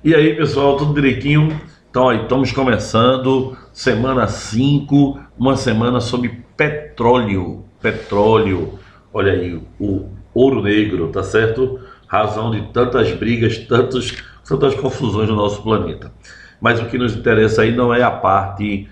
E aí, pessoal, tudo direitinho? Então, aí, estamos começando semana 5, uma semana sobre petróleo. Petróleo, olha aí, o ouro negro, tá certo? Razão de tantas brigas, tantas confusões no nosso planeta. Mas o que nos interessa aí não é a parte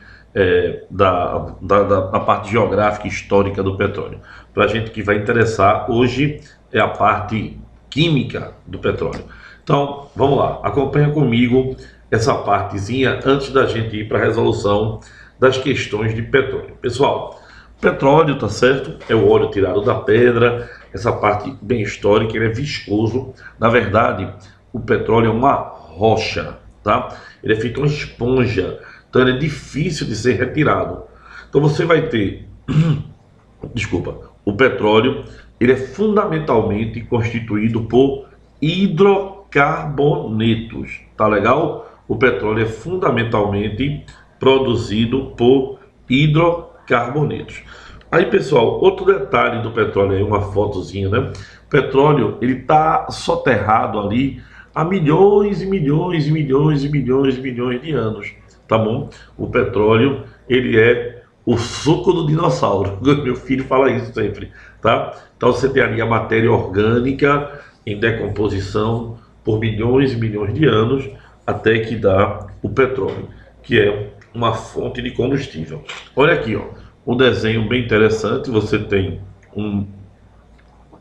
da parte geográfica e histórica do petróleo. Para a gente, que vai interessar hoje é a parte química do petróleo. Então, vamos lá, acompanha comigo essa partezinha antes da gente ir para a resolução das questões de petróleo. Pessoal, petróleo, tá certo? É o óleo tirado da pedra, essa parte bem histórica, ele é viscoso. Na verdade, o petróleo é uma rocha, tá? Ele é feito uma esponja, então ele é difícil de ser retirado. Então você vai ter, desculpa, o petróleo, ele é fundamentalmente constituído por hidrocarbonetos, tá legal? O petróleo é fundamentalmente produzido por hidrocarbonetos. Aí, pessoal, outro detalhe do petróleo aí, uma fotozinha, né? O petróleo, ele tá soterrado ali há milhões e milhões e milhões e milhões e milhões de anos, tá bom? O petróleo, ele é o suco do dinossauro. Meu filho fala isso sempre, tá? Então você tem ali a matéria orgânica em decomposição por milhões e milhões de anos até que dá o petróleo, que é uma fonte de combustível. Olha aqui, ó, um desenho bem interessante. Você tem um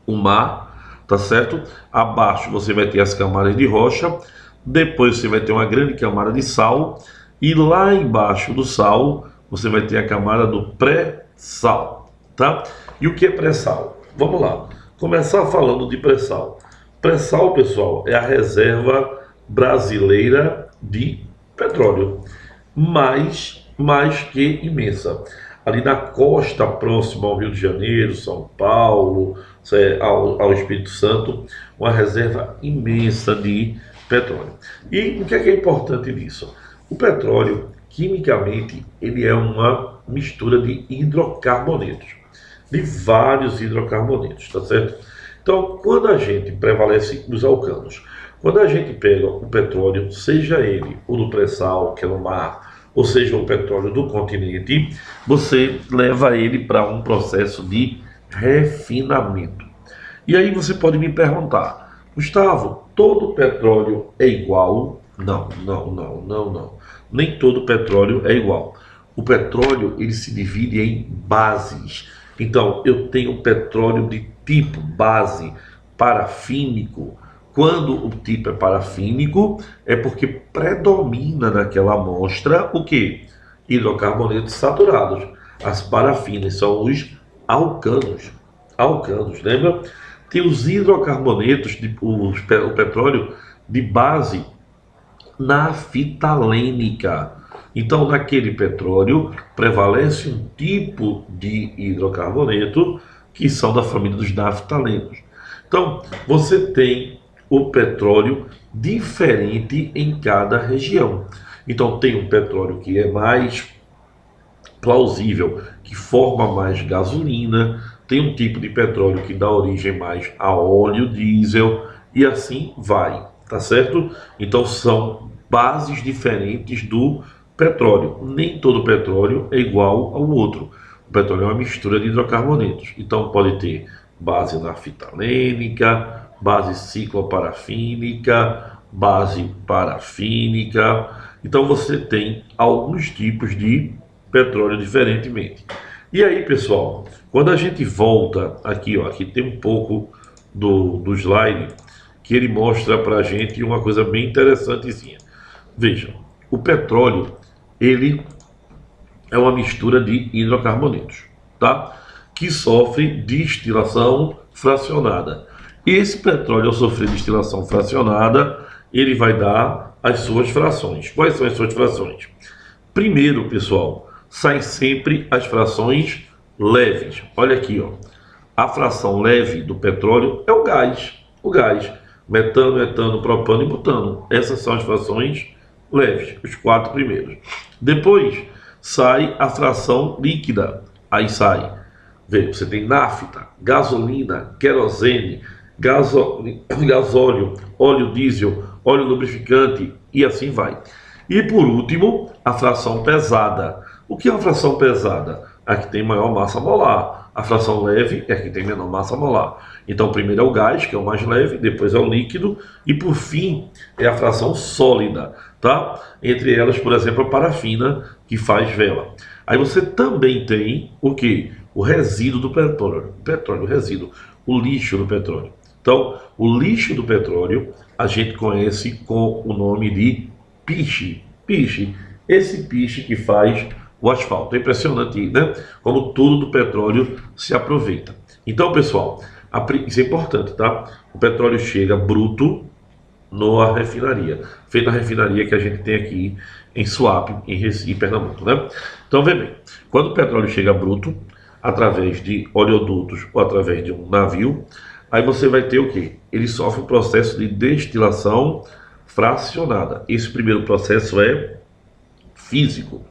mar, tá certo? Abaixo você vai ter as camadas de rocha, depois você vai ter uma grande camada de sal, e lá embaixo do sal você vai ter a camada do pré-sal, tá? E o que é pré-sal? Vamos lá, começar falando de pré-sal. Pré-sal, pessoal, é a reserva brasileira de petróleo, mais que imensa. Ali na costa próxima ao Rio de Janeiro, São Paulo, ao Espírito Santo, uma reserva imensa de petróleo. E o que é importante disso? O petróleo, quimicamente, ele é uma mistura de hidrocarbonetos, de vários hidrocarbonetos, tá certo? Então, quando a gente prevalece nos alcanos, quando a gente pega o petróleo, seja ele o do pré-sal, que é no mar, ou seja o petróleo do continente, você leva ele para um processo de refinamento. E aí você pode me perguntar, Gustavo, todo petróleo é igual? Não. Nem todo petróleo é igual. O petróleo, ele se divide em bases. Então, eu tenho petróleo de tipo base parafínico. Quando o tipo é parafínico, é porque predomina naquela amostra o que? Hidrocarbonetos saturados. As parafinas são os alcanos. Alcanos, lembra? Tem os hidrocarbonetos, o petróleo de base naftalênica. Então, naquele petróleo, prevalece um tipo de hidrocarboneto que são da família dos naftalenos. Então, você tem o petróleo diferente em cada região. Então, tem um petróleo que é mais plausível, que forma mais gasolina, tem um tipo de petróleo que dá origem mais a óleo diesel, e assim vai, tá certo? Então, são bases diferentes do petróleo. Nem todo petróleo é igual ao outro. O petróleo é uma mistura de hidrocarbonetos. Então pode ter base naftalênica, base cicloparafínica, base parafínica. Então você tem alguns tipos de petróleo diferentemente. E aí, pessoal, quando a gente volta aqui, ó, aqui tem um pouco do slide que ele mostra para a gente uma coisa bem interessantezinha. Vejam, o petróleo, ele é uma mistura de hidrocarbonetos, tá? Que sofre destilação fracionada. Esse petróleo, ao sofrer destilação fracionada, ele vai dar as suas frações. Quais são as suas frações? Primeiro, pessoal, saem sempre as frações leves. Olha aqui, ó. A fração leve do petróleo é o gás. O gás. Metano, etano, propano e butano. Essas são as frações leves, os 4 primeiros. Depois sai a fração líquida. Aí sai, veja, você tem nafta, gasolina, querosene, gasóleo, óleo diesel, óleo lubrificante, e assim vai. E por último, a fração pesada. O que é uma fração pesada? A que tem maior massa molar. A fração leve é a que tem menor massa molar. Então, primeiro é o gás, que é o mais leve, depois é o líquido, e por fim é a fração sólida, tá? Entre elas, por exemplo, a parafina, que faz vela. Aí você também tem o que? O resíduo do petróleo. O resíduo, o lixo do petróleo. Então, o lixo do petróleo a gente conhece com o nome de piche. Piche. Esse piche que faz o asfalto. É impressionante, né? Como tudo do petróleo se aproveita. Então, pessoal, isso é importante, tá? O petróleo chega bruto na refinaria. Feita a refinaria que a gente tem aqui em Suape, em Recife, Pernambuco, né? Então, vê bem. Quando o petróleo chega bruto, através de oleodutos ou através de um navio, aí você vai ter o quê? Ele sofre um processo de destilação fracionada. Esse primeiro processo é físico.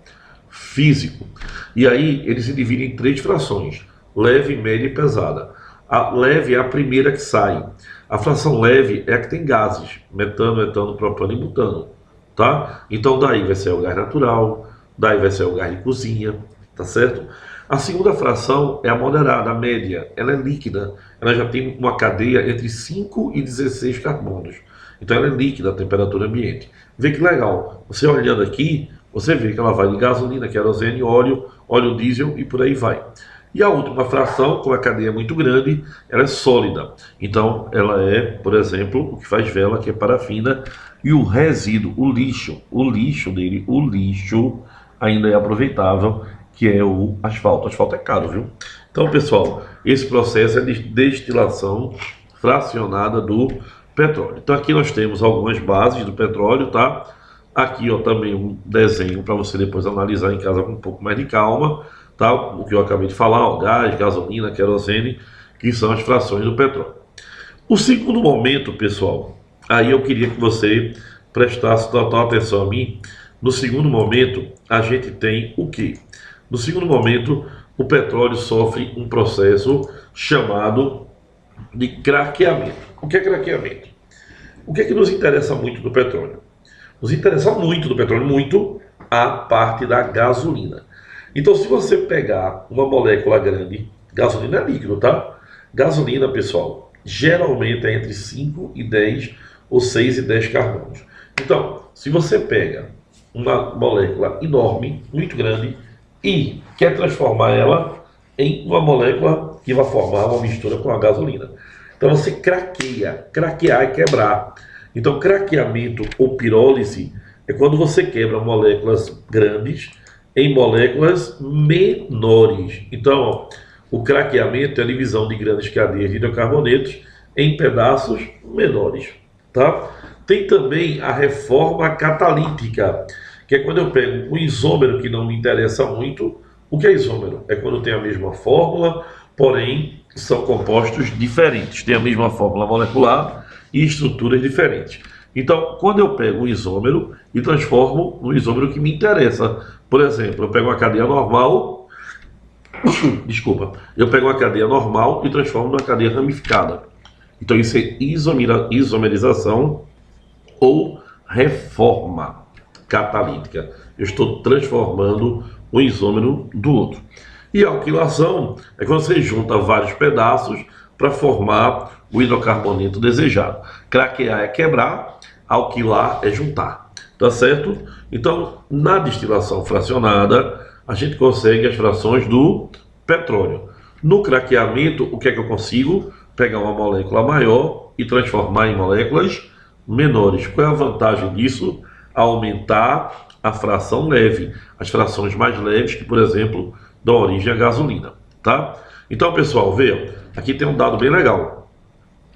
E aí ele se divide em 3 frações: leve, média e pesada. A leve é a primeira que sai. A fração leve é a que tem gases: metano, etano, propano e butano, tá? Então daí vai ser o gás natural, daí vai ser o gás de cozinha, tá certo? A segunda fração é a moderada, a média. Ela é líquida, ela já tem uma cadeia entre 5 e 16 carbonos. Então ela é líquida a temperatura ambiente. Vê que legal, você olhando aqui, você vê que ela vai de gasolina, querosene, óleo diesel e por aí vai. E a última fração, com a cadeia muito grande, ela é sólida. Então ela é, por exemplo, o que faz vela, que é parafina, e o resíduo, o lixo ainda é aproveitável, que é o asfalto. O asfalto é caro, viu? Então, pessoal, esse processo é de destilação fracionada do petróleo. Então aqui nós temos algumas bases do petróleo, tá? Aqui, ó, também um desenho para você depois analisar em casa com um pouco mais de calma, tá? O que eu acabei de falar, ó, gás, gasolina, querosene, que são as frações do petróleo. O segundo momento, pessoal, aí eu queria que você prestasse total atenção a mim. No segundo momento, a gente tem o quê? No segundo momento, o petróleo sofre um processo chamado de craqueamento. O que é craqueamento? O que é que nos interessa muito do petróleo? Nos interessa muito do petróleo, muito a parte da gasolina. Então, se você pegar uma molécula grande, gasolina é líquido, tá? Gasolina, pessoal, geralmente é entre 5 e 10 ou 6 e 10 carbonos. Então, se você pega uma molécula enorme, muito grande, e quer transformar ela em uma molécula que vai formar uma mistura com a gasolina. Então você craqueia, craquear é quebrar. Então craqueamento ou pirólise é quando você quebra moléculas grandes em moléculas menores. Então, ó, o craqueamento é a divisão de grandes cadeias de hidrocarbonetos em pedaços menores, tá? Tem também a reforma catalítica, que é quando eu pego um isômero que não me interessa muito. O que é isômero? É quando tem a mesma fórmula, porém são compostos diferentes, tem a mesma fórmula molecular e estruturas diferentes. Então, quando eu pego um isômero e transformo no isômero que me interessa, por exemplo, eu pego uma cadeia normal, eu pego uma cadeia normal e transformo numa cadeia ramificada. Então isso é isomerização ou reforma catalítica. Eu estou transformando um isômero do outro. E a alquilação é quando você junta vários pedaços para formar o hidrocarboneto desejado. Craquear é quebrar, alquilar é juntar. Tá certo? Então, na destilação fracionada, a gente consegue as frações do petróleo. No craqueamento, o que é que eu consigo? Pegar uma molécula maior e transformar em moléculas menores. Qual é a vantagem disso? Aumentar a fração leve, as frações mais leves que, por exemplo, dão origem à gasolina, tá? Então, pessoal, veja, aqui tem um dado bem legal.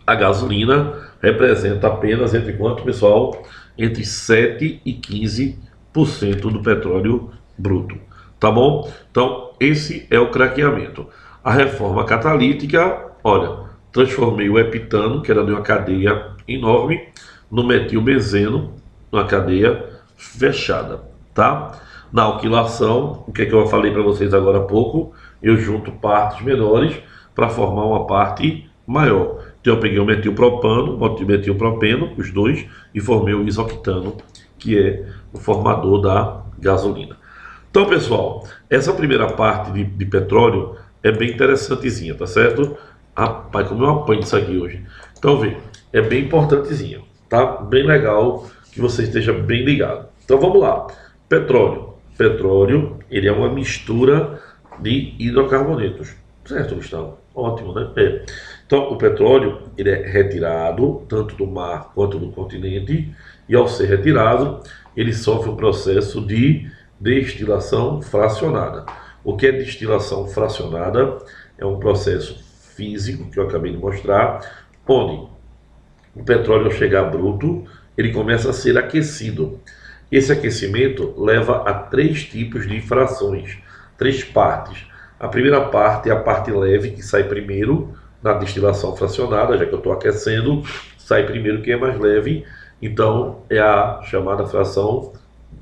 A gasolina representa apenas entre quanto, pessoal? Entre 7 e 15% do petróleo bruto, tá bom? Então, esse é o craqueamento. A reforma catalítica, olha, transformei o heptano, que era de uma cadeia enorme, no metilbenzeno, uma cadeia fechada, tá? Na alquilação, o que é que eu falei para vocês agora há pouco? Eu junto partes menores para formar uma parte maior. Então eu peguei o metilpropano, o metilpropeno, os dois, e formei o isoctano, que é o formador da gasolina. Então, pessoal, essa primeira parte de petróleo é bem interessantezinha, tá certo? Rapaz, como eu apanho isso aqui hoje. Então, vê, é bem importantezinha, tá? Bem legal que você esteja bem ligado. Então, vamos lá. Petróleo. Petróleo, ele é uma mistura de hidrocarbonetos. Certo, Gustavo? Ótimo, né? Então, o petróleo, ele é retirado tanto do mar quanto do continente, e ao ser retirado, ele sofre um processo de destilação fracionada. O que é destilação fracionada? É um processo físico que eu acabei de mostrar, onde o petróleo, ao chegar bruto, ele começa a ser aquecido. Esse aquecimento leva a 3 tipos de frações, 3 partes. A primeira parte é a parte leve, que sai primeiro na destilação fracionada, já que eu estou aquecendo, sai primeiro quem é mais leve, então é a chamada fração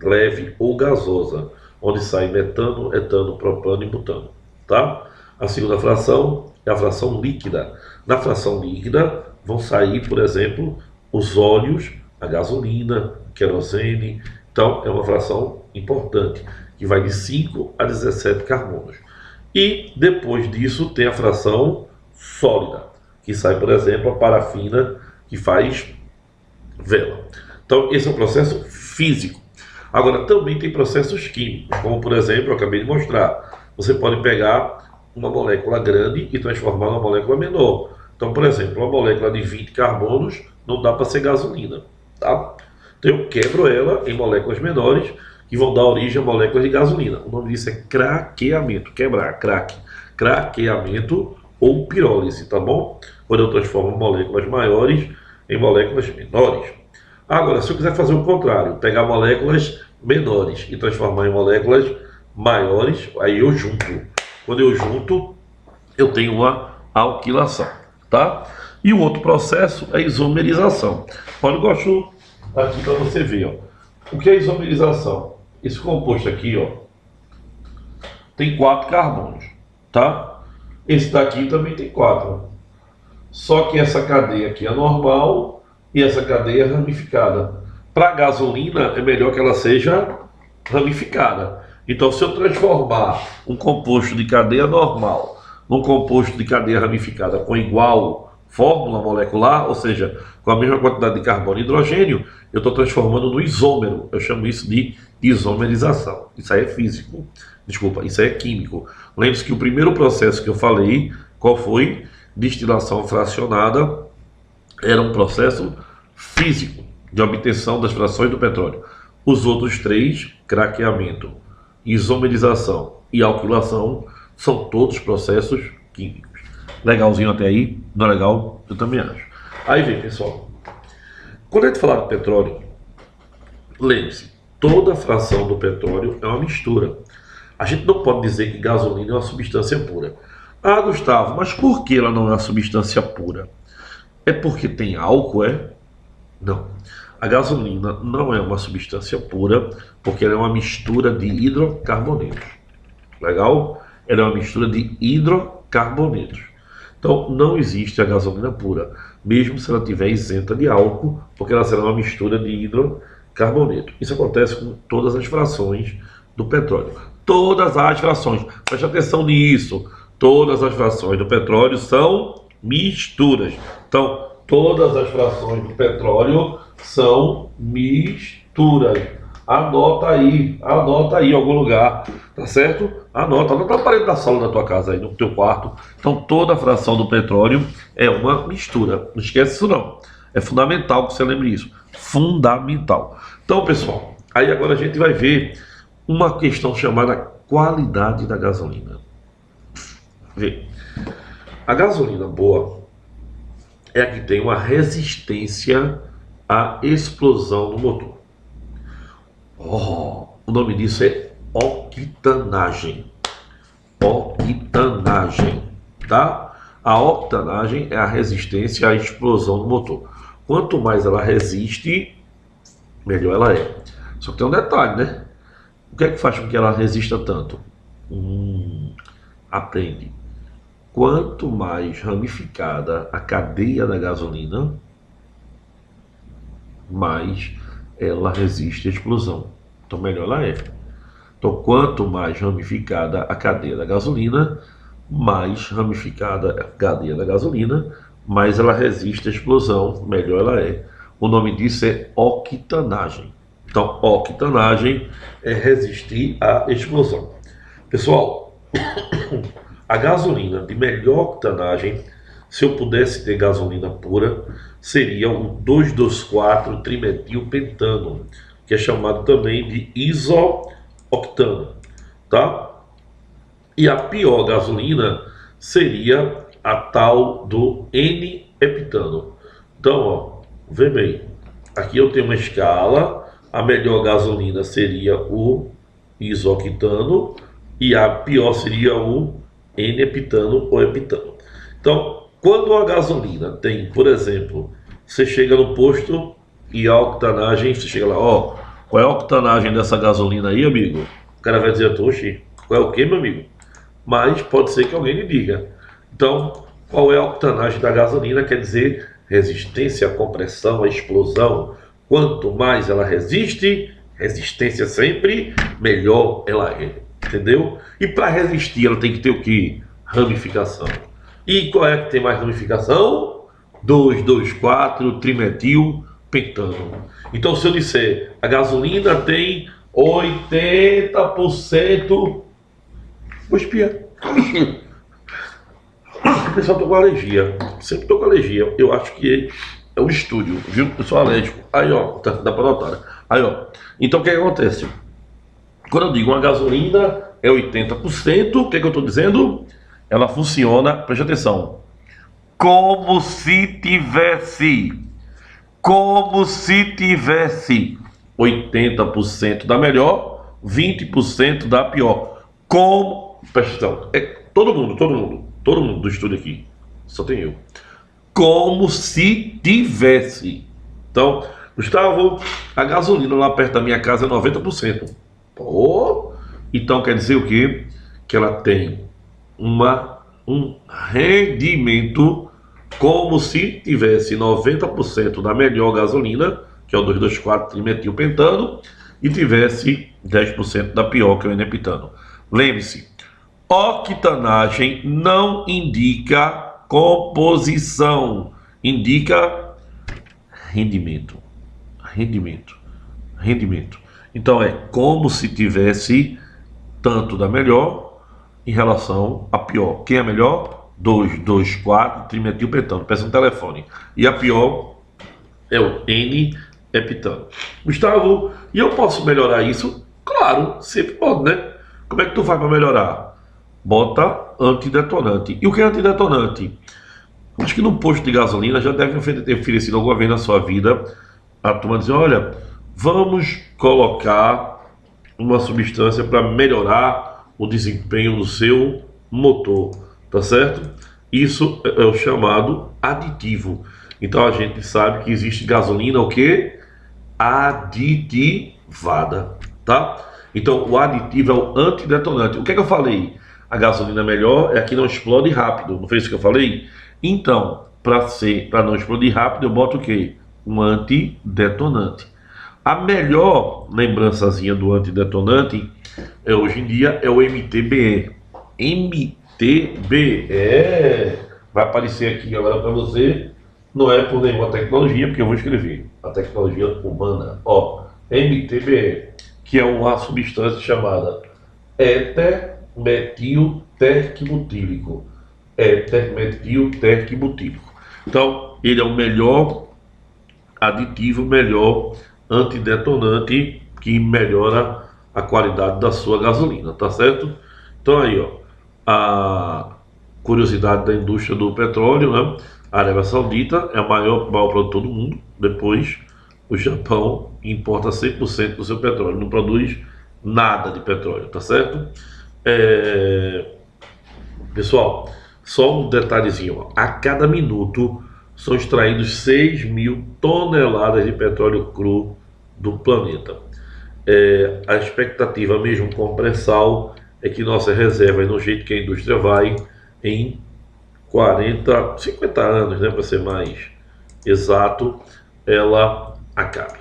leve ou gasosa, onde sai metano, etano, propano e butano, tá? A segunda fração é a fração líquida. Na fração líquida vão sair, por exemplo, os óleos, a gasolina, querosene. Então é uma fração importante, que vai de 5 a 17 carbonos. E depois disso tem a fração sólida, que sai, por exemplo, a parafina, que faz vela. Então esse é um processo físico. Agora também tem processos químicos, como por exemplo, eu acabei de mostrar. Você pode pegar uma molécula grande e transformar numa molécula menor. Então, por exemplo, uma molécula de 20 carbonos não dá para ser gasolina, tá? Então eu quebro ela em moléculas menores, que vão dar origem a moléculas de gasolina. O nome disso é craqueamento, quebrar, craque, craqueamento ou pirólise, tá bom? Quando eu transformo moléculas maiores em moléculas menores. Agora, se eu quiser fazer o contrário, pegar moléculas menores e transformar em moléculas maiores, aí eu junto. Quando eu junto, eu tenho uma alquilação, tá? E o outro processo é a isomerização. Olha, eu gosto aqui para você ver, ó. O que é isomerização? Esse composto aqui, ó, tem 4 carbonos, tá? Esse daqui também tem 4. Só que essa cadeia aqui é normal e essa cadeia é ramificada. Para a gasolina, é melhor que ela seja ramificada. Então, se eu transformar um composto de cadeia normal num composto de cadeia ramificada com igual fórmula molecular, ou seja, com a mesma quantidade de carbono e hidrogênio, eu estou transformando no isômero. Eu chamo isso de isomerização. Isso aí é físico. Desculpa, isso aí é químico. Lembre-se que o primeiro processo que eu falei, qual foi? Destilação fracionada, era um processo físico de obtenção das frações do petróleo. Os outros 3, craqueamento, isomerização e alquilação, são todos processos químicos. Legalzinho até aí? Não é legal? Eu também acho. Aí vem, pessoal. Quando a gente falar de petróleo, lembre-se, toda fração do petróleo é uma mistura. A gente não pode dizer que gasolina é uma substância pura. Ah, Gustavo, mas por que ela não é uma substância pura? É porque tem álcool, é? Não. A gasolina não é uma substância pura, porque ela é uma mistura de hidrocarbonetos. Legal? Ela é uma mistura de hidrocarbonetos. Então, não existe a gasolina pura, mesmo se ela estiver isenta de álcool, porque ela será uma mistura de hidrocarboneto. Isso acontece com todas as frações do petróleo. Todas as frações. Preste atenção nisso. Todas as frações do petróleo são misturas. Então, todas as frações do petróleo são misturas. Anota aí em algum lugar, tá certo? Anota na parede da sala da tua casa aí, no teu quarto. Então toda a fração do petróleo é uma mistura. Não esquece isso não. É fundamental que você lembre isso. Fundamental. Então, pessoal, aí agora a gente vai ver uma questão chamada qualidade da gasolina. Vê. A gasolina boa é a que tem uma resistência à explosão do motor. O nome disso é octanagem. Octanagem, tá? A octanagem é a resistência à explosão do motor. Quanto mais ela resiste, melhor ela é. Só que tem um detalhe, né? O que é que faz com que ela resista tanto? Aprende. Quanto mais ramificada a cadeia da gasolina, mais ela resiste à explosão. Então melhor ela é. Então quanto mais ramificada a cadeia da gasolina, mais ramificada a cadeia da gasolina, mais ela resiste à explosão, melhor ela é. O nome disso é octanagem. Então, octanagem é resistir à explosão. Pessoal, a gasolina de melhor octanagem, se eu pudesse ter gasolina pura, seria o 2,2,4-trimetilpentano, que é chamado também de isooctano, tá? E a pior gasolina seria a tal do N-heptano. Então, ó, vê bem, aqui eu tenho uma escala, a melhor gasolina seria o isoctano e a pior seria o N-heptano ou heptano. Então, quando a gasolina tem, por exemplo, você chega no posto e a octanagem, você chega lá, ó, qual é a octanagem dessa gasolina aí, amigo? O cara vai dizer, oxi, qual é o que, meu amigo? Mas pode ser que alguém lhe diga. Então, qual é a octanagem da gasolina? Quer dizer, resistência à compressão, à explosão. Quanto mais ela resiste, resistência sempre, melhor ela é. Entendeu? E para resistir, ela tem que ter o quê? Ramificação. E qual é que tem mais ramificação? 2,2,4-trimetilpentano. Então, se eu disser, a gasolina tem 80%... Vou espiar. O pessoal tô com alergia. Sempre tô com alergia. Eu acho que é o estúdio, viu? Eu sou alérgico. Aí, ó, dá pra notar. Aí, ó. Então, o que acontece? Quando eu digo uma gasolina é 80%, o que eu tô dizendo? Ela funciona, preste atenção, como se tivesse 80% da melhor, 20% da pior. Como, presta atenção, é todo mundo do estúdio aqui, só tem eu. Como se tivesse. Então, Gustavo, a gasolina lá perto da minha casa é 90%. Pô, então quer dizer o quê? Que ela tem um rendimento como se tivesse 90% da melhor gasolina, que é o 2,2,4-trimetilpentano, e tivesse 10% da pior, que é o N-heptano. Lembre-se, octanagem não indica composição, indica rendimento. Então é como se tivesse tanto da melhor em relação à pior. Quem é melhor? 2,2,4-trimetilpentano. Peça um telefone. E a pior é o N-heptano. Gustavo, e eu posso melhorar isso? Claro, sempre pode, né? Como é que tu faz para melhorar? Bota antidetonante. E o que é antidetonante? Acho que no posto de gasolina já deve ter oferecido alguma vez na sua vida a turma dizer, olha, vamos colocar uma substância para melhorar o desempenho do seu motor, tá certo? Isso é o chamado aditivo. Então a gente sabe que existe gasolina o que? Aditivada, tá? Então o aditivo é o antidetonante. O que é que eu falei? A gasolina melhor é a que não explode rápido, não foi isso que eu falei? Então, para não explodir rápido, eu boto o quê? Um antidetonante. A melhor lembrançazinha do antidetonante hoje em dia é o MTBE. MTBE vai aparecer aqui agora para você. Não é por nenhuma tecnologia, porque eu vou escrever a tecnologia humana. Ó, MTBE, que é uma substância chamada éter-metilterquibutílico. Éter-metilterquibutílico. Então, ele é o melhor aditivo, melhor antidetonante que melhora a qualidade da sua gasolina, tá certo? Então aí, ó, a curiosidade da indústria do petróleo, né? A Arábia Saudita é o maior produtor do mundo. Depois, o Japão importa 100% do seu petróleo, não produz nada de petróleo, tá certo? Pessoal, só um detalhezinho, ó. A cada minuto são extraídos 6.000 toneladas de petróleo cru do planeta. A expectativa mesmo com pré-sal é que nossa reserva, no jeito que a indústria vai, em 50 anos, né, para ser mais exato, ela acabe.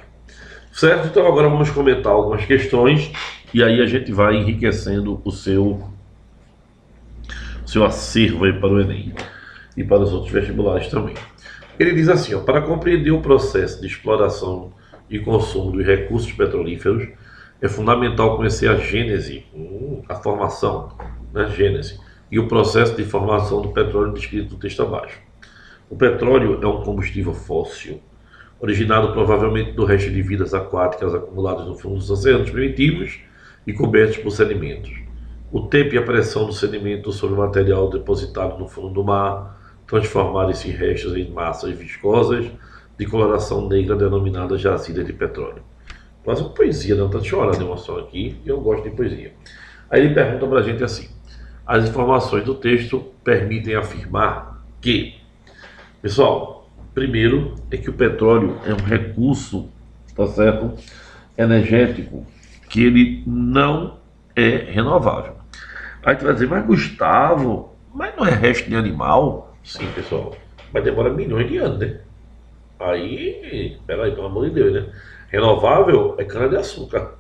Certo? Então agora vamos comentar algumas questões e aí a gente vai enriquecendo o seu acervo aí para o Enem e para os outros vestibulares também. Ele diz assim, ó, para compreender o processo de exploração e consumo dos recursos petrolíferos, é fundamental conhecer a gênese, a formação, né, gênese, e o processo de formação do petróleo descrito no texto abaixo. O petróleo é um combustível fóssil, originado provavelmente do resto de vidas aquáticas acumuladas no fundo dos oceanos primitivos e cobertos por sedimentos. O tempo e a pressão do sedimento sobre o material depositado no fundo do mar transformaram esses restos em massas viscosas de coloração negra denominadas jazidas de petróleo. Quase uma poesia, não está chorando a emoção aqui, e eu gosto de poesia. Aí ele pergunta para a gente assim, as informações do texto permitem afirmar que, pessoal, primeiro é que o petróleo é um recurso, tá certo, energético, que ele não é renovável. Aí tu vai dizer, mas Gustavo, mas não é resto de animal? Sim, pessoal, mas demora milhões de anos, né? Aí, peraí, pelo amor de Deus, né? Renovável é cana-de-açúcar,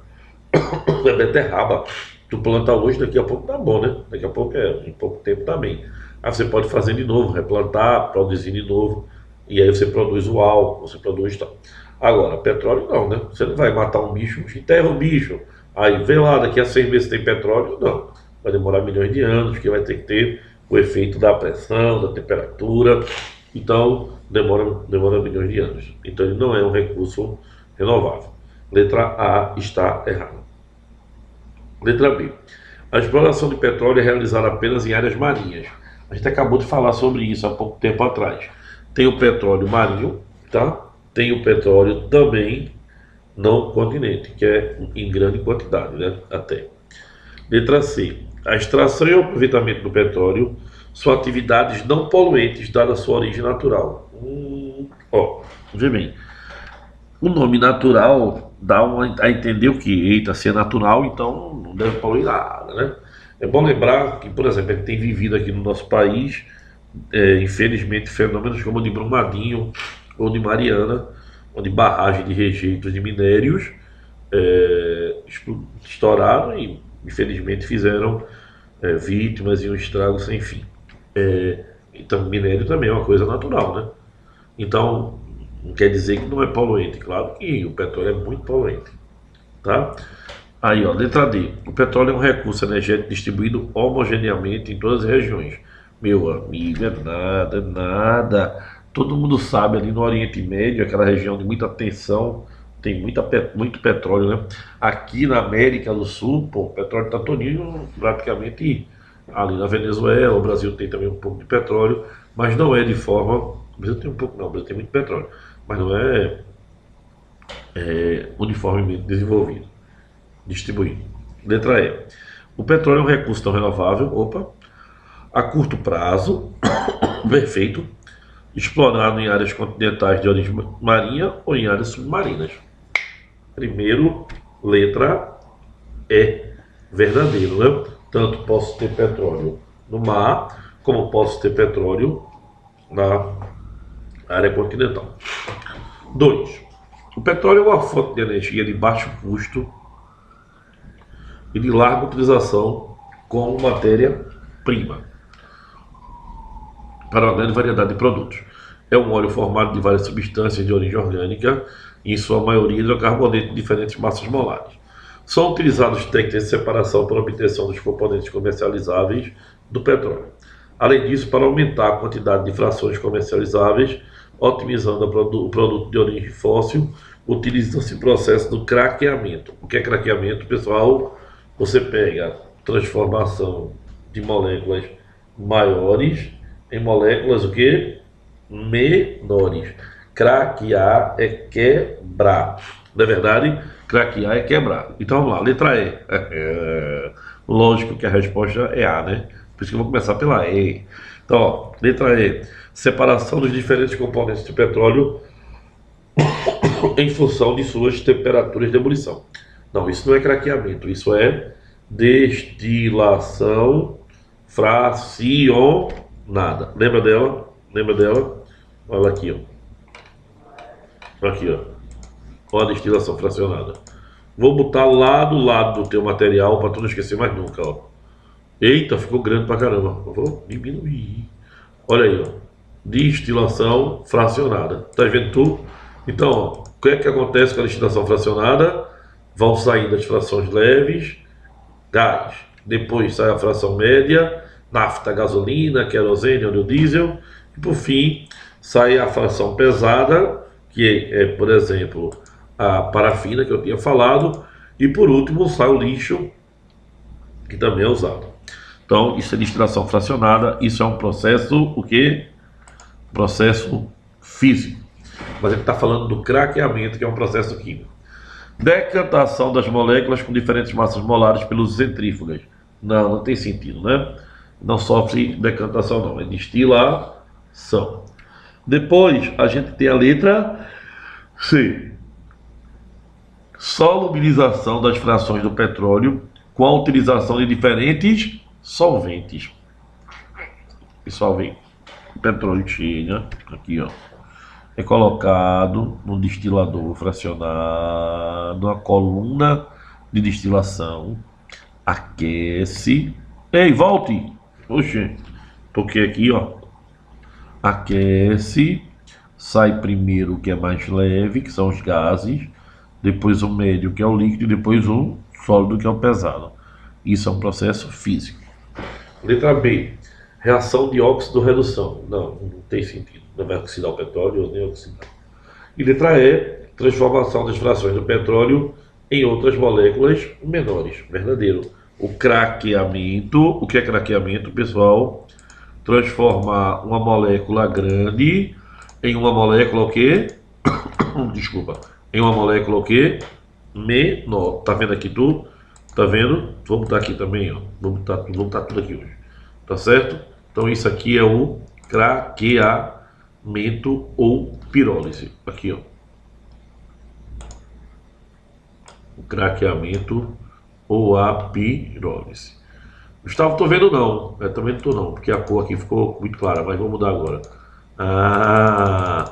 é beterraba. Tu planta hoje, daqui a pouco tá bom, né? Daqui a pouco, em pouco tempo também. Aí você pode fazer de novo, replantar, produzir de novo, e aí você produz o álcool, você produz tal. Agora, petróleo não, né? Você não vai matar um bicho, enterra um bicho, aí vê lá, daqui a 100 meses tem petróleo, não. Vai demorar milhões de anos, que vai ter que ter o efeito da pressão, da temperatura, então demora milhões de anos. Então ele não é um recurso renovável. Letra A está errada. Letra B. A exploração de petróleo é realizada apenas em áreas marinhas. A gente acabou de falar sobre isso há pouco tempo atrás. Tem o petróleo marinho, tá? Tem o petróleo também no continente, que é em grande quantidade, né? Até. Letra C. A extração e o aproveitamento do petróleo são atividades não poluentes, dada a sua origem natural. Vê bem. O nome natural dá a entender o que? Eita, se é natural, então não deve poluir nada, né? É bom lembrar que, por exemplo, a gente tem vivido aqui no nosso país, infelizmente, fenômenos como o de Brumadinho ou de Mariana, onde barragem de rejeitos de minérios estouraram e, infelizmente, fizeram vítimas e um estrago sem fim. Então, minério também é uma coisa natural, né? Então, não quer dizer que não é poluente. Claro que o petróleo é muito poluente, tá? Aí, ó, letra D. O petróleo é um recurso energético distribuído homogeneamente em todas as regiões. Meu amigo, é nada, é nada. Todo mundo sabe ali no Oriente Médio, aquela região de muita tensão, tem muito petróleo, né? Aqui na América do Sul, pô, o petróleo está todinho praticamente ali na Venezuela. O Brasil tem também um pouco de petróleo, mas não é de forma. O Brasil tem um pouco, não, o Brasil tem muito petróleo, mas não é uniformemente desenvolvido, distribuído. Letra E. O petróleo é um recurso não renovável, a curto prazo, perfeito, explorado em áreas continentais de origem marinha ou em áreas submarinas. Primeiro, letra E, verdadeiro, né? Tanto posso ter petróleo no mar, como posso ter petróleo na área continental. 2. O petróleo é uma fonte de energia de baixo custo e de larga utilização como matéria-prima para uma grande variedade de produtos. É um óleo formado de várias substâncias de origem orgânica e, em sua maioria, hidrocarbonetos de diferentes massas molares. São utilizados técnicas de separação para a obtenção dos componentes comercializáveis do petróleo. Além disso, para aumentar a quantidade de frações comercializáveis, otimizando o produto de origem fóssil, utiliza-se o processo do craqueamento. O que é craqueamento, pessoal? Você pega transformação de moléculas maiores em moléculas o que? Menores. Craquear é quebrar. Na verdade, craquear é quebrar. Então vamos lá, letra E. Lógico que a resposta é A, né? Por isso que eu vou começar pela E. Então, ó, letra E. Separação dos diferentes componentes de petróleo em função de suas temperaturas de ebulição. Não, isso não é craqueamento, isso é destilação fracionada. Lembra dela? Lembra dela? Olha aqui, ó. Aqui, ó. Ó, a destilação fracionada. Vou botar lá do lado do teu material para tu não esquecer mais nunca, ó. Eita, ficou grande pra caramba. Eu vou diminuir. Olha aí, ó. Destilação fracionada. Tá vendo tu? Então, ó, o que é que acontece com a destilação fracionada? Vão saindo as frações leves, gás. Depois sai a fração média, nafta, gasolina, querosene, óleo diesel. E por fim, sai a fração pesada, que é, por exemplo, a parafina que eu tinha falado. E por último, sai o lixo, que também é usado. Então, isso é destilação fracionada. Isso é um processo, o quê? Processo físico. Mas ele está falando do craqueamento, que é um processo químico. Decantação das moléculas com diferentes massas molares pelos centrífugas. Não tem sentido, né? Não sofre decantação, não. É destilação. Depois, a gente tem a letra C. Solubilização das frações do petróleo com a utilização de diferentes solventes. Pessoal, vem o petróleo chega aqui, ó. É colocado no destilador fracionado, uma coluna de destilação, aquece. Ei, volte! Oxe, toquei aqui, ó. Aquece, sai primeiro o que é mais leve, que são os gases, depois o médio, que é o líquido, e depois o sólido, que é o pesado. Isso é um processo físico. Letra B. Reação de óxido-redução. Não tem sentido. Não vai oxidar o petróleo nem oxidar. E letra E. Transformação das frações do petróleo em outras moléculas menores. Verdadeiro. O craqueamento. O que é craqueamento, pessoal? Transformar uma molécula grande em uma molécula o quê? Desculpa. Em uma molécula o quê? Menor. Tá vendo aqui tudo? Tá vendo? Vou botar aqui também, ó. Vou botar tudo aqui hoje. Tá certo? Então isso aqui é o craqueamento ou pirólise. Aqui, ó. O craqueamento ou a pirólise. Gustavo, tô vendo não. Eu também não tô não, porque a cor aqui ficou muito clara, mas vou mudar agora.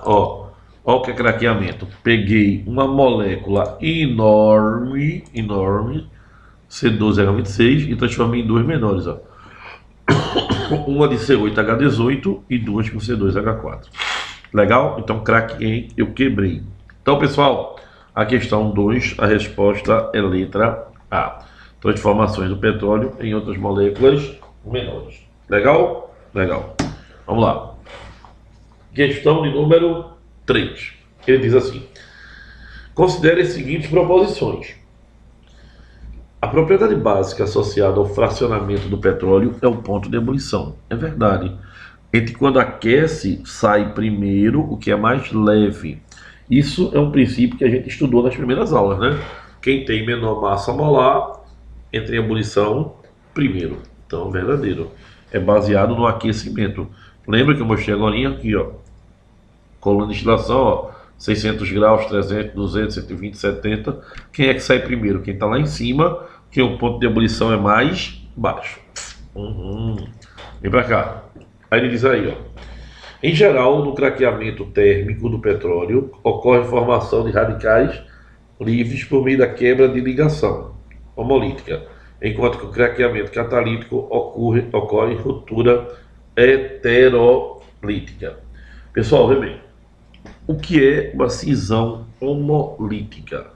Ó o que é craqueamento. Peguei uma molécula enorme, C12H26, e transformei em duas menores, ó. Uma de C8H18 e duas com C2H4. Legal? Então, craqueei, eu quebrei. Então, pessoal, a questão 2, a resposta é letra A. Transformações do petróleo em outras moléculas menores. Legal? Legal. Vamos lá. Questão de número 3. Ele diz assim: considere as seguintes proposições. A propriedade básica associada ao fracionamento do petróleo é o ponto de ebulição. É verdade. Entre quando aquece, sai primeiro o que é mais leve. Isso é um princípio que a gente estudou nas primeiras aulas, né? Quem tem menor massa molar entra em ebulição primeiro. Então, verdadeiro. É baseado no aquecimento. Lembra que eu mostrei agora aqui, ó. Coluna de destilação, ó. 600 graus, 300, 200, 120, 70. Quem é que sai primeiro? Quem está lá em cima, que o ponto de ebulição é mais baixo. Vem para cá. Aí ele diz aí, ó. Em geral, no craqueamento térmico do petróleo, ocorre formação de radicais livres por meio da quebra de ligação homolítica, enquanto que o craqueamento catalítico ocorre ruptura heterolítica. Pessoal, vê bem. O que é uma cisão homolítica?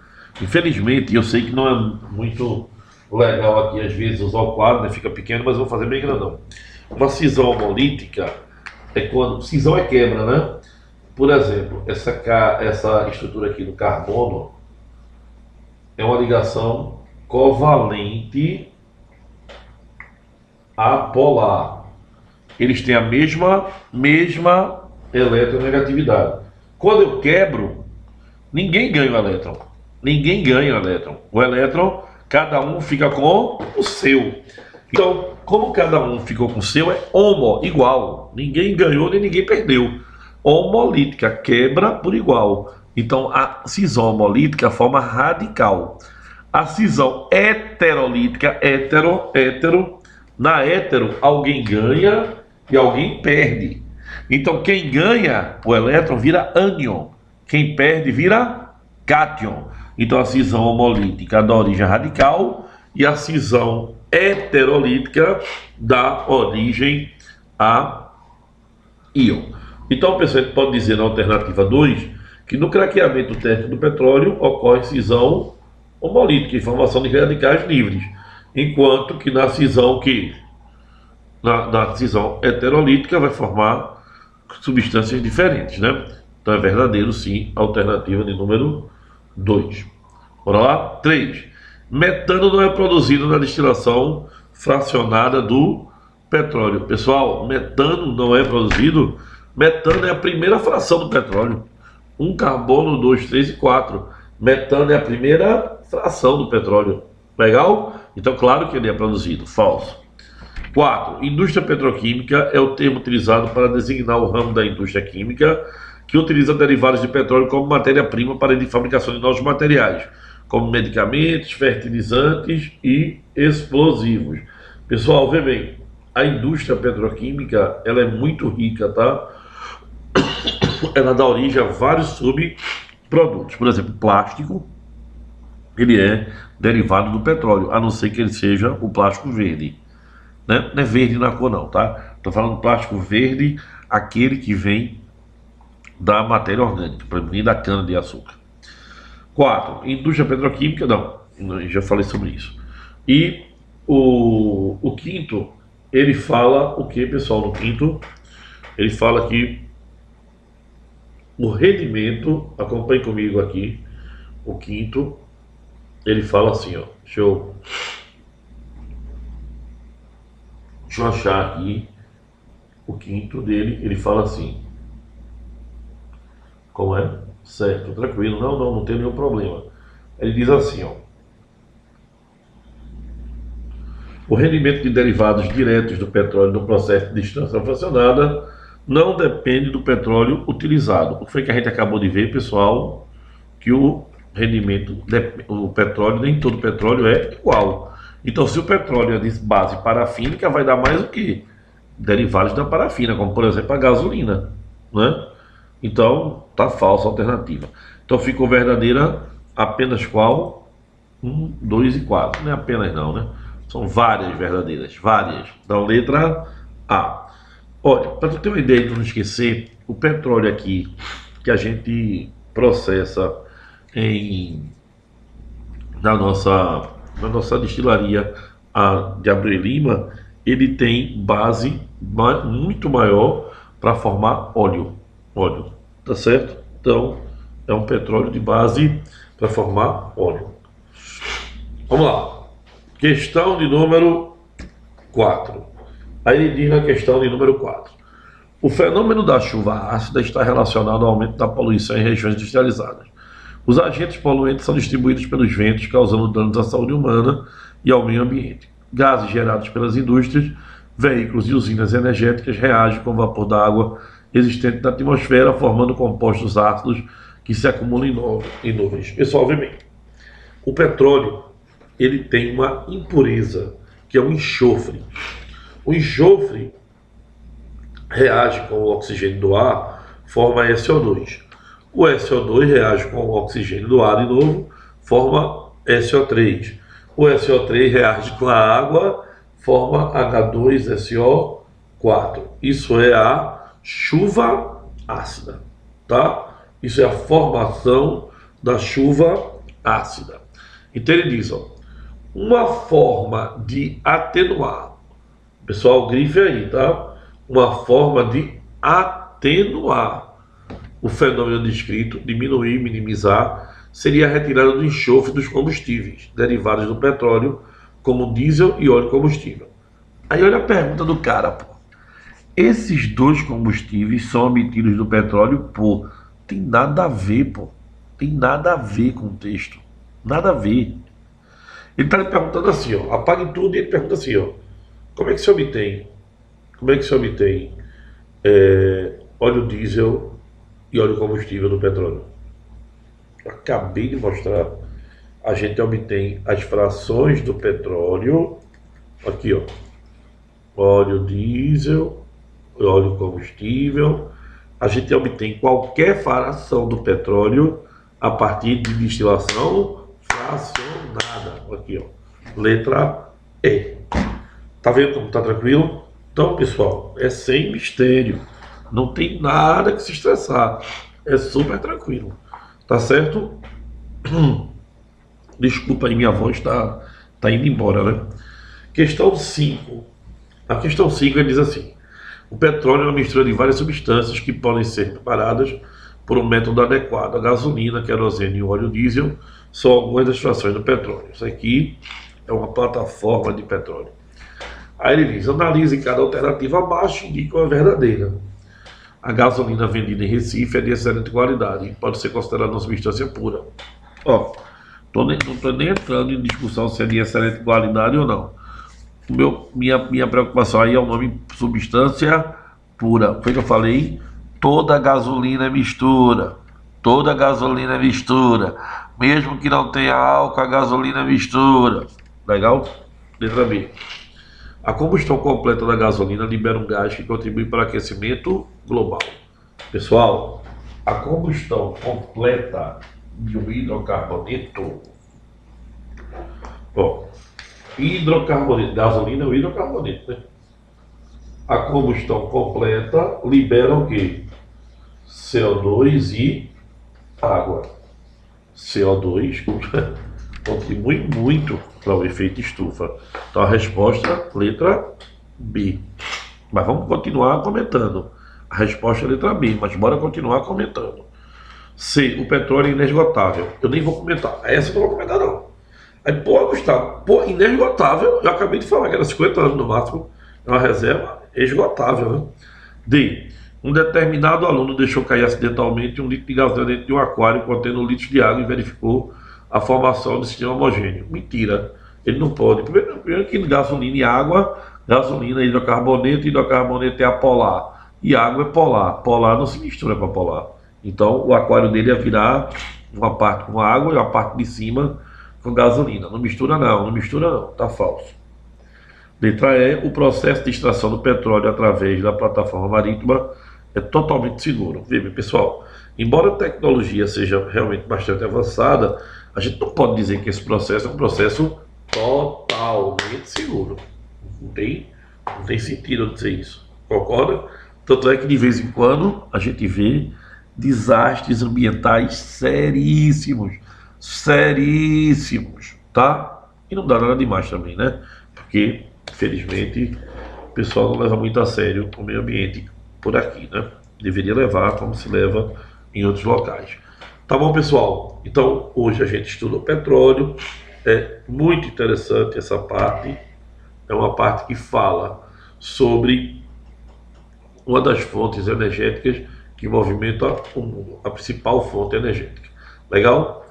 Infelizmente, eu sei que não é muito legal aqui, às vezes, usar o quadro, né? Fica pequeno, mas eu vou fazer bem grandão. Uma cisão homolítica é quando... Cisão é quebra, né? Por exemplo, essa estrutura aqui do carbono é uma ligação covalente apolar. Eles têm a mesma eletronegatividade. Quando eu quebro, ninguém ganha o elétron. Ninguém ganha o elétron. O elétron, cada um fica com o seu. Então, como cada um ficou com o seu, é homo, igual. Ninguém ganhou nem ninguém perdeu. Homolítica, quebra por igual. Então, a cisão homolítica forma radical. A cisão heterolítica, hétero, na hétero, alguém ganha e alguém perde. Então, quem ganha o elétron vira ânion. Quem perde vira cátion. Então a cisão homolítica dá origem a radical e a cisão heterolítica dá origem a íon. Então, pessoal, a gente pode dizer na alternativa 2 que no craqueamento térmico do petróleo ocorre cisão homolítica e formação de radicais livres, enquanto que na cisão na cisão heterolítica vai formar substâncias diferentes, né? Então é verdadeiro, sim, a alternativa de número 2. Bora lá? 3. Metano não é produzido na destilação fracionada do petróleo. Pessoal, metano não é produzido. Metano é a primeira fração do petróleo. 1 carbono, 2, 3 e 4. Metano é a primeira fração do petróleo. Legal? Então, claro que ele é produzido. Falso. 4. Indústria petroquímica é o termo utilizado para designar o ramo da indústria química que utiliza derivados de petróleo como matéria-prima para a fabricação de novos materiais, como medicamentos, fertilizantes e explosivos. Pessoal, vê bem, a indústria petroquímica ela é muito rica, tá? Ela dá origem a vários subprodutos. Por exemplo, plástico, ele é derivado do petróleo, a não ser que ele seja o plástico verde. Né? Não é verde na cor não, tá? Estou falando plástico verde, aquele que vem da matéria orgânica, para mim da cana de açúcar. 4. Indústria petroquímica, não, já falei sobre isso. E o quinto, ele fala o que, pessoal? No quinto, ele fala que o rendimento, acompanhe comigo aqui, o quinto, ele fala assim, ó, deixa eu achar aqui, o quinto dele, ele fala assim, como é? Certo, tranquilo, não tem nenhum problema. Ele diz assim, ó, o rendimento de derivados diretos do petróleo no processo de destilação fracionada não depende do petróleo utilizado. O que foi que a gente acabou de ver, pessoal, que o rendimento, o petróleo, nem todo petróleo é igual. Então, se o petróleo é de base parafínica, vai dar mais o que? Derivados da parafina, como por exemplo a gasolina, né? Então, tá falsa a alternativa. Então, ficou verdadeira apenas qual? 1, 2 e 4. Não é apenas não, né? São várias verdadeiras, várias. Então, letra A. Olha, para tu ter uma ideia de não esquecer, o petróleo aqui que a gente processa na nossa destilaria de Abreu e Lima, ele tem base muito maior para formar óleo, tá certo? Então é um petróleo de base para formar óleo. Vamos lá, questão de número 4. Aí ele diz na questão de número 4: o fenômeno da chuva ácida está relacionado ao aumento da poluição em regiões industrializadas. Os agentes poluentes são distribuídos pelos ventos, causando danos à saúde humana e ao meio ambiente. Gases gerados pelas indústrias, veículos e usinas energéticas reagem com o vapor d'água existente na atmosfera, formando compostos ácidos que se acumulam em nuvens. Pessoal, vê bem, o petróleo ele tem uma impureza, que é o enxofre. O enxofre reage com o oxigênio do ar, forma SO2. O SO2 reage com o oxigênio do ar de novo, forma SO3. O SO3 reage com a água, forma H2SO4. Isso é a chuva ácida, tá? Isso é a formação da chuva ácida. Então ele diz, ó, uma forma de atenuar. Pessoal, grife aí, tá? Uma forma de atenuar o fenômeno descrito, diminuir, minimizar, seria a retirada do enxofre dos combustíveis derivados do petróleo, como diesel e óleo combustível. Aí olha a pergunta do cara, pô. Esses dois combustíveis são obtidos do petróleo, pô. Tem nada a ver, pô. Tem nada a ver com o texto. Nada a ver. Ele está lhe perguntando assim, ó. Apague tudo e ele pergunta assim, ó. Como é que se obtém? Óleo diesel e óleo combustível do petróleo? Eu acabei de mostrar. A gente obtém as frações do petróleo. Aqui, ó. Óleo diesel, óleo combustível. A gente obtém qualquer fração do petróleo a partir de destilação fracionada. Aqui, ó. Letra E. Tá vendo como tá tranquilo? Então, pessoal, é sem mistério. Não tem nada que se estressar. É super tranquilo. Tá certo? Desculpa aí, minha voz tá indo embora, né? Questão 5. A questão 5 diz assim: o petróleo é uma mistura de várias substâncias que podem ser preparadas por um método adequado. A gasolina, querosene e o óleo diesel são algumas das frações do petróleo. Isso aqui é uma plataforma de petróleo. Aí ele diz: analise cada alternativa abaixo e indique uma verdadeira. A gasolina vendida em Recife é de excelente qualidade e pode ser considerada uma substância pura. Ó, não estou nem entrando em discussão se é de excelente qualidade ou não. Minha preocupação aí é o nome substância pura. Foi o que eu falei, toda gasolina é mistura. Toda gasolina é mistura. Mesmo que não tenha álcool, a gasolina é mistura. Legal? Letra B. A combustão completa da gasolina libera um gás que contribui para o aquecimento global. Pessoal, a combustão completa de um hidrocarboneto, ó, hidrocarboneto, gasolina é o hidrocarboneto, né? A combustão completa libera o quê? CO2 e água. CO2 contribui muito para o efeito estufa. Então a resposta, letra B. Mas vamos continuar comentando. A resposta é letra B, mas bora continuar comentando. C, o petróleo é inesgotável. Eu nem vou comentar. Essa eu não vou comentar, não. Aí, pô, Gustavo, pô, inesgotável, eu acabei de falar que era 50 anos no máximo. É uma reserva esgotável, né? D, um determinado aluno deixou cair acidentalmente um litro de gasolina dentro de um aquário contendo litros de água e verificou a formação de sistema homogêneo. Mentira, ele não pode. Primeiro que gasolina e água, gasolina é hidrocarboneto é apolar. E água é polar. Polar não se mistura com a polar. Então o aquário dele ia virar uma parte com água e uma parte de cima com gasolina. Não mistura não, tá falso. Letra E, o processo de extração do petróleo através da plataforma marítima é totalmente seguro. Veja, pessoal, embora a tecnologia seja realmente bastante avançada, a gente não pode dizer que esse processo é um processo totalmente seguro. Não tem sentido eu dizer isso. Concorda? Tanto é que de vez em quando a gente vê desastres ambientais seríssimos, tá? E não dá nada demais também, né? Porque, infelizmente, o pessoal não leva muito a sério o meio ambiente por aqui, né? Deveria levar como se leva em outros locais. Tá bom, pessoal? Então, hoje a gente estuda o petróleo. É muito interessante essa parte. É uma parte que fala sobre uma das fontes energéticas que movimenta o mundo, a principal fonte energética. Legal?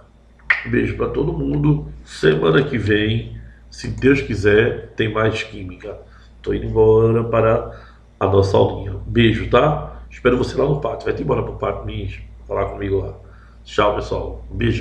Um beijo para todo mundo. Semana que vem, se Deus quiser, tem mais química. Tô indo embora para a nossa aulinha. Beijo, tá? Espero você lá no pátio. Vai embora pro pátio, me falar comigo lá. Tchau, pessoal. Um beijo.